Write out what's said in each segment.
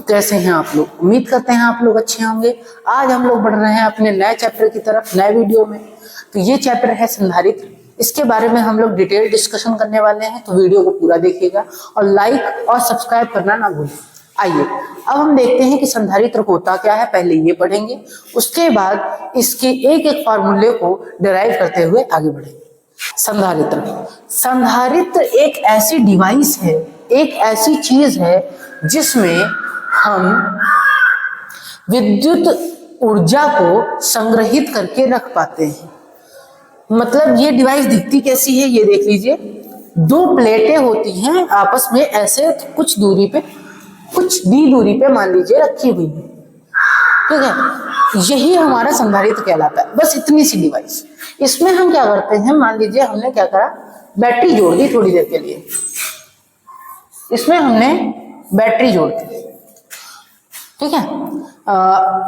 कैसे हैं आप लोग? उम्मीद करते हैं आप लोग अच्छे होंगे। आज हम लोग बढ़ रहे हैं अपने नए चैप्टर की तरफ, नए वीडियो में। तो ये चैप्टर है संधारित्र। इसके बारे में हम लोग डिटेल डिस्कशन करने वाले हैं, तो वीडियो को पूरा देखिएगा और लाइक और सब्सक्राइब करना ना भूलें। आइए अब हम देखते हैं कि संधारित्र होता क्या है। पहले ये पढ़ेंगे, उसके बाद इसके एक एक फार्मूले को डिराइव करते हुए आगे बढ़ेंगे। संधारित्र एक ऐसी डिवाइस है, एक ऐसी चीज है जिसमें हम विद्युत ऊर्जा को संग्रहित करके रख पाते हैं। मतलब ये डिवाइस दिखती कैसी है, ये देख लीजिए। दो प्लेटें होती हैं आपस में ऐसे कुछ दूरी पे, कुछ डी दूरी पे मान लीजिए रखी हुई है, ठीक है। यही हमारा संधारित्र कहलाता है। बस इतनी सी डिवाइस। इसमें हम क्या करते हैं, मान लीजिए हमने क्या करा, बैटरी जोड़ दी थोड़ी देर के लिए। इसमें हमने बैटरी जोड़ दी, ठीक है।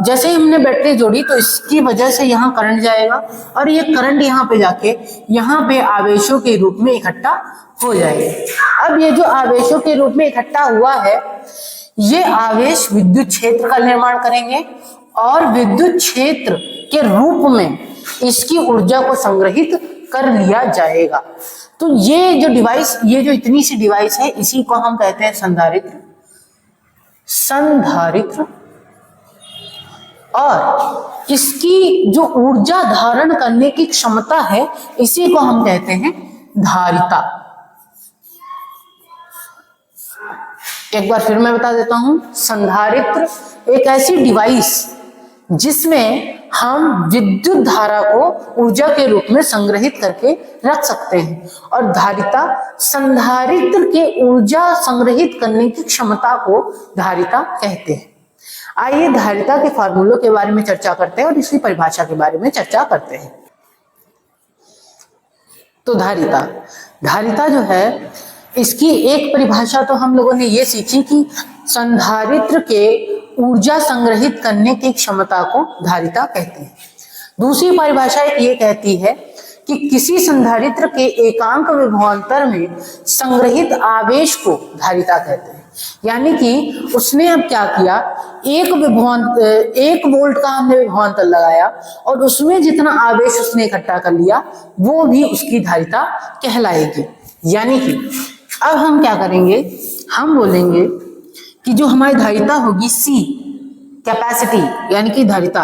जैसे ही हमने बैटरी जोड़ी तो इसकी वजह से यहाँ करंट जाएगा और ये करंट यहाँ पे जाके यहाँ पे आवेशों के रूप में इकट्ठा हो जाएगा। अब ये जो आवेशों के रूप में इकट्ठा हुआ है, ये आवेश विद्युत क्षेत्र का निर्माण करेंगे और विद्युत क्षेत्र के रूप में इसकी ऊर्जा को संग्रहित कर लिया जाएगा। तो ये जो डिवाइस, ये जो इतनी सी डिवाइस है, इसी को हम कहते हैं संधारित्र। संधारित्र और इसकी जो ऊर्जा धारण करने की क्षमता है, इसी को हम कहते हैं धारिता। एक बार फिर मैं बता देता हूं, संधारित्र एक ऐसी डिवाइस जिसमें हम विद्युत धारा को ऊर्जा के रूप में संग्रहित करके रख सकते हैं, और धारिता संधारित्र के ऊर्जा संग्रहित करने की क्षमता को धारिता कहते हैं। आइए धारिता के फार्मूलों के बारे में चर्चा करते हैं और इसकी परिभाषा के बारे में चर्चा करते हैं। तो धारिता जो है, इसकी एक परिभाषा तो हम लोगों ने ये सीखी कि संधारित्र के ऊर्जा संग्रहित करने की क्षमता को धारिता कहते हैं। दूसरी परिभाषा ये कहती है कि किसी संधारित्र के एकांक विभवांतर में संग्रहित आवेश को धारिता कहते हैं। यानी कि उसने अब क्या किया, एक वोल्ट का हमने विभवांतर लगाया और उसमें जितना आवेश उसने इकट्ठा कर लिया, वो भी उसकी धारिता कहलाएगी। यानी कि अब हम क्या करेंगे, हम बोलेंगे कि जो हमारी धारिता होगी C, कैपेसिटी यानी कि धारिता,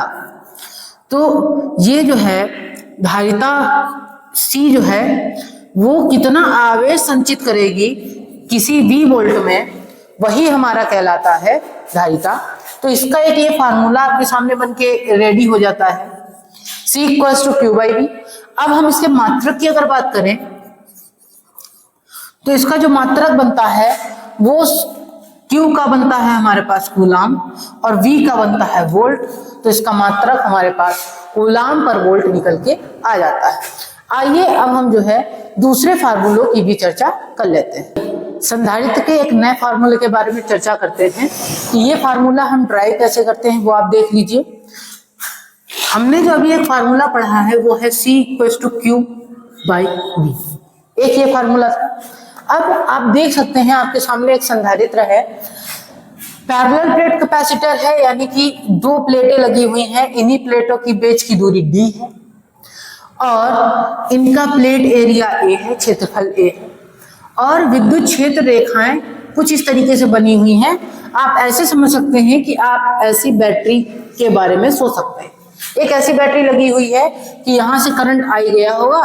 तो ये जो है धारिता C जो है वो कितना आवेश संचित करेगी किसी भी वोल्ट में, वही हमारा कहलाता है धारिता। तो इसका एक ये फार्मूला आपके सामने बन के रेडी हो जाता है, C = Q/V। अब हम इसके मात्रक की अगर बात करें तो इसका जो मात्रक बनता है वो Q का बनता है हमारे पास कूलाम और V का बनता है वोल्ट। तो इसका मात्रक हमारे पास कूलाम पर वोल्ट निकल के आ जाता है। आइए अब हम जो है दूसरे फार्मूलों की भी चर्चा कर लेते हैं। संधारित्र के एक नए फार्मूले के बारे में चर्चा करते हैं कि ये फार्मूला हम ड्राइव कैसे करते हैं, वो आप देख लीजिए। हमने जो अभी एक फार्मूला पढ़ा है वो है C = Q/V। एक ये फार्मूला था। अब आप देख सकते हैं आपके सामने एक संधारित्र है, पैरेलल प्लेट कैपेसिटर है, यानी कि दो प्लेटें लगी हुई हैं। इन्हीं प्लेटों की बीच की दूरी D है और इनका प्लेट एरिया A है, क्षेत्रफल A है, और विद्युत क्षेत्र रेखाएं कुछ इस तरीके से बनी हुई हैं। आप ऐसे समझ सकते हैं कि आप ऐसी बैटरी के बारे में सोच सकते हैं। एक ऐसी बैटरी लगी हुई है कि यहाँ से करंट आई गया होगा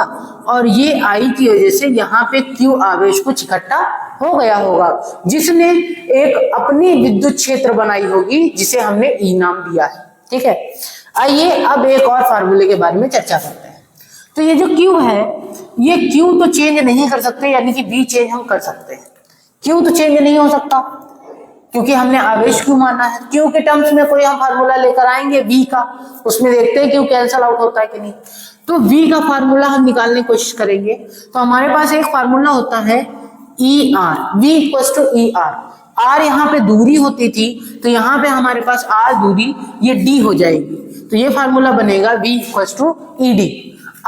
और ये आई की वजह से यहाँ पे Q आवेश कुछ इकट्ठा हो गया होगा, जिसने एक अपनी विद्युत क्षेत्र बनाई होगी जिसे हमने E नाम दिया है, ठीक है। आइए अब एक और फार्मूले के बारे में चर्चा करते हैं। तो ये जो Q है, ये Q तो चेंज नहीं कर सकते, यानी कि V चेंज हम कर सकते हैं। Q तो चेंज नहीं हो सकता क्योंकि हमने आवेश Q माना है। Q के टर्म्स में कोई हम फार्मूला लेकर आएंगे V का, उसमें देखते हैं Q कैंसल आउट होता है कि नहीं। तो V का फार्मूला हम निकालने की कोशिश करेंगे। तो हमारे पास एक फार्मूला होता है ER, V = ER। R यहाँ पे दूरी होती थी, तो यहाँ पे हमारे पास R दूरी, ये D हो जाएगी। तो ये फार्मूला बनेगा V = ED।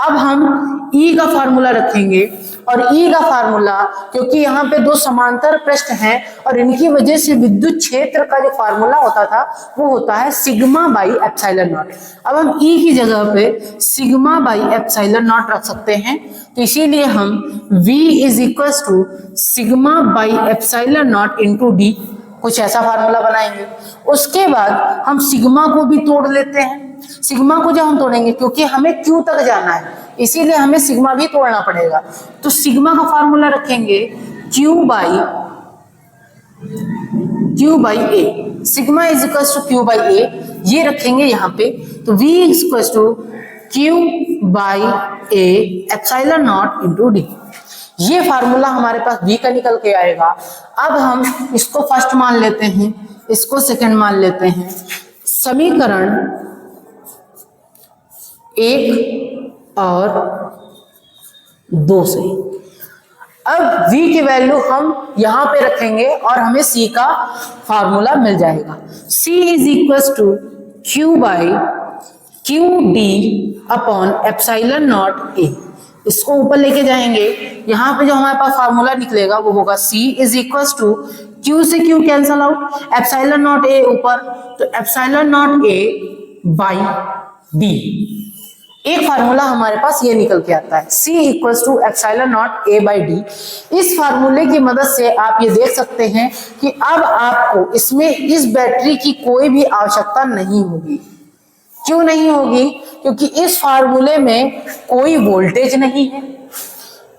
अब हम E का फार्मूला रखेंगे और ई का फार्मूला, क्योंकि यहाँ पे दो समांतर पृष्ठ हैं और इनकी वजह से विद्युत क्षेत्र का जो फार्मूला होता था वो होता है सिग्मा बाई एप्सिलॉन नॉट। अब हम ई की जगह पे सिग्मा बाई एप्सिलॉन नॉट रख सकते हैं, तो इसीलिए हम V is equal to sigma by epsilon not into D, कुछ ऐसा फार्मूला बनाएंगे। उसके बाद हम सिग्मा को भी तोड़ लेते हैं। सिग्मा को जब हम तोड़ेंगे, क्योंकि हमें क्यू तक जाना है इसीलिए हमें सिग्मा भी तोड़ना पड़ेगा, तो सिग्मा का फार्मूला रखेंगे q by a, sigma is equal to Q by a, ये रखेंगे यहाँ पे। तो V is equal to Q by a epsilon not into d, ये फार्मूला हमारे पास V का निकल के आएगा। अब हम इसको फर्स्ट मान लेते हैं, इसको सेकंड मान लेते हैं। समीकरण 1 और 2 से अब V की वैल्यू हम यहां पे रखेंगे और हमें C का फार्मूला मिल जाएगा। C is equal to Q by Q D upon epsilon not A, इसको ऊपर लेके जाएंगे, यहाँ पे जो हमारे पास फार्मूला निकलेगा वो होगा C is equal to Q से Q cancel out, epsilon not A ऊपर, तो epsilon not A by D, एक फार्मूला हमारे पास ये निकल के आता है C equal to epsilon not A by D. इस फार्मूले की मदद से आप ये देख सकते हैं कि अब आपको इसमें इस बैटरी की कोई भी आवश्यकता नहीं होगी। क्यों नहीं होगी? क्योंकि इस फार्मूले में कोई वोल्टेज नहीं है,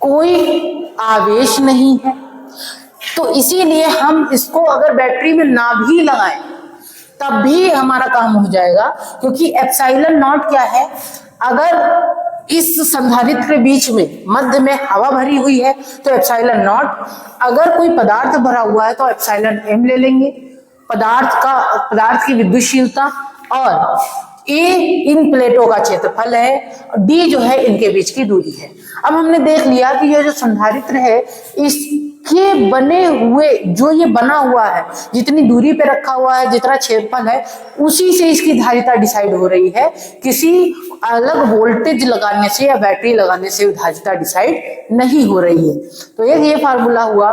कोई आवेश नहीं है, तो इसीलिए हम इसको अगर बैटरी में ना भी लगाएं तब भी हमारा काम हो जाएगा, क्योंकि एप्सिलॉन नॉट क्या है, अगर इस संधारित्र के बीच में मध्य में हवा भरी हुई है तो एप्सिलॉन नॉट, अगर कोई पदार्थ भरा हुआ है तो एप्सिलॉन एम ले लेंगे, पदार्थ की विद्युतशीलता, और ए इन प्लेटों का क्षेत्रफल है, डी जो है इनके बीच की दूरी है। अब हमने देख लिया कि ये जो संधारित्र है इसके बने हुए, जो ये बना हुआ है, जितनी दूरी पे रखा हुआ है, जितना क्षेत्रफल है, उसी से इसकी धारिता डिसाइड हो रही है, किसी अलग वोल्टेज लगाने से या बैटरी लगाने से धारिता डिसाइड नहीं हो रही है। तो ये फार्मूला हुआ।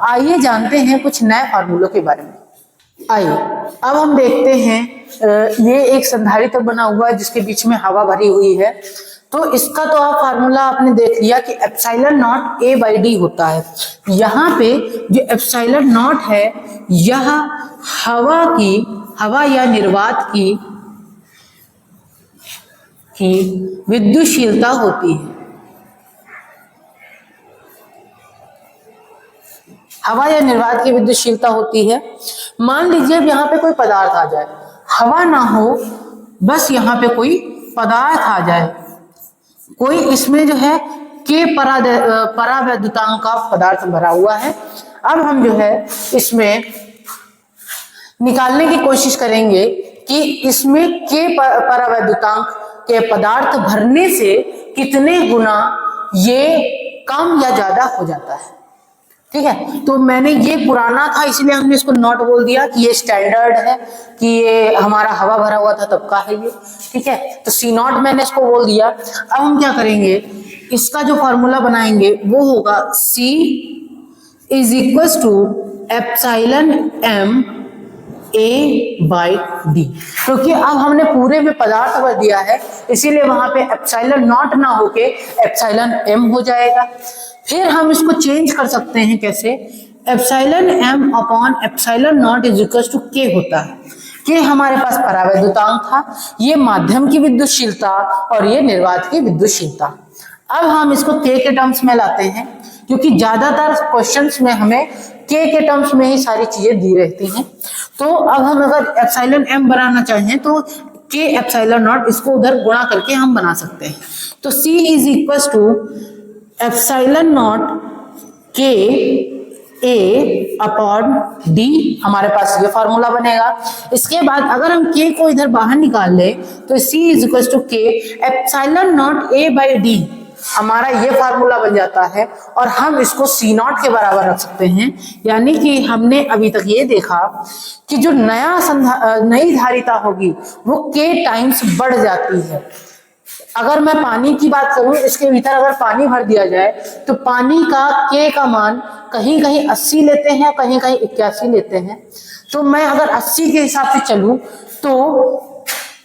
आइए जानते हैं कुछ नए फार्मूलों के बारे में। आइए अब हम देखते हैं, ये एक संधारित्र बना हुआ है जिसके बीच में हवा भरी हुई है, तो इसका तो आप फार्मूला आपने देख लिया कि epsilon not A by D होता है। यहाँ पे जो एप्सिलॉन नॉट है यह हवा या निर्वात की विद्युतशीलता होती है। हवा या निर्वात की विद्युतशीलता होती है। मान लीजिए अब यहाँ पे कोई पदार्थ आ जाए, हवा ना हो, बस यहाँ पे कोई पदार्थ आ जाए, कोई इसमें जो है के परावैद्युतांक का पदार्थ भरा हुआ है। अब हम जो है इसमें निकालने की कोशिश करेंगे कि इसमें के परावैद्युतांक के पदार्थ भरने से कितने गुना ये कम या ज्यादा हो जाता है। ठीक है, तो मैंने ये पुराना था इसलिए हमने इसको नॉट बोल दिया कि ये स्टैंडर्ड है, कि ये हमारा हवा भरा हुआ था तब का है ये। ठीक है, तो सी नॉट मैंने इसको बोल दिया। अब हम क्या करेंगे, इसका जो फॉर्मूला बनाएंगे वो होगा C is equal to epsilon M A by D, क्योंकि अब हमने पूरे में पदार्थ भर दिया है इसीलिए वहां पे एप्सिलॉन नॉट ना होके एप्सिलॉन एम हो जाएगा। फिर हम इसको चेंज कर सकते हैं, कैसे, epsilon M upon epsilon not is equal to K होता है। के हमारे पास परावैद्युतांक था, ये माध्यम की विद्युतशीलता और ये निर्वात की विद्युतशीलता। अब हम इसको के टर्म्स में लाते हैं, क्योंकि ज्यादातर क्वेश्चंस में हमें के टर्म्स में ही सारी चीजें दी रहती हैं। तो अब हम अगर एप्सिलॉन एम बनाना चाहें तो के एप्सिलॉन नॉट, इसको उधर गुणा करके हम बना सकते हैं। तो C is equal to epsilon not K A upon D, हमारे पास ये फार्मूला बनेगा। इसके बाद अगर हम के को इधर बाहर निकाल ले तो C इज इक्वल टू के epsilon not A by D, हमारा ये फार्मूला बन जाता है और हम इसको C नॉट के बराबर रख सकते हैं। यानी कि हमने अभी तक ये देखा कि जो नई धारिता होगी वो K टाइम्स बढ़ जाती है। अगर मैं पानी की बात करूं, इसके भीतर अगर पानी भर दिया जाए तो पानी का K का मान कहीं कहीं 80 लेते हैं, कहीं कहीं 81 लेते हैं। तो मैं अगर 80 के हिसाब से चलूं तो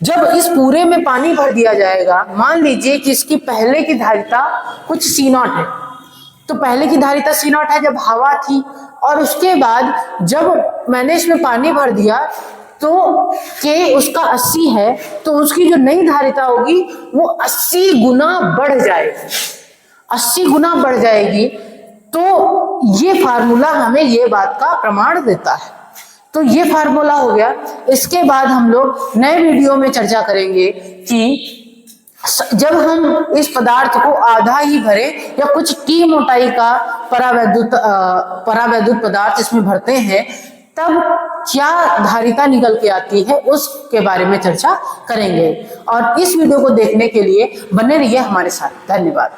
जब इस पूरे में पानी भर दिया जाएगा, मान लीजिए कि इसकी पहले की धारिता कुछ C0 है, तो पहले की धारिता C0 है जब हवा थी, और उसके बाद जब मैंने इसमें पानी भर दिया तो K उसका 80 है, तो उसकी जो नई धारिता होगी वो 80 गुना बढ़ जाएगी, 80 गुना बढ़ जाएगी। तो ये फार्मूला हमें ये बात का प्रमाण देता है। तो ये फार्मूला हो गया। इसके बाद हम लोग नए वीडियो में चर्चा करेंगे कि जब हम इस पदार्थ को आधा ही भरे या कुछ T मोटाई का परावैद्युत पदार्थ इसमें भरते हैं, तब क्या धारिता निकल के आती है उसके बारे में चर्चा करेंगे। और इस वीडियो को देखने के लिए बने रहिए हमारे साथ। धन्यवाद।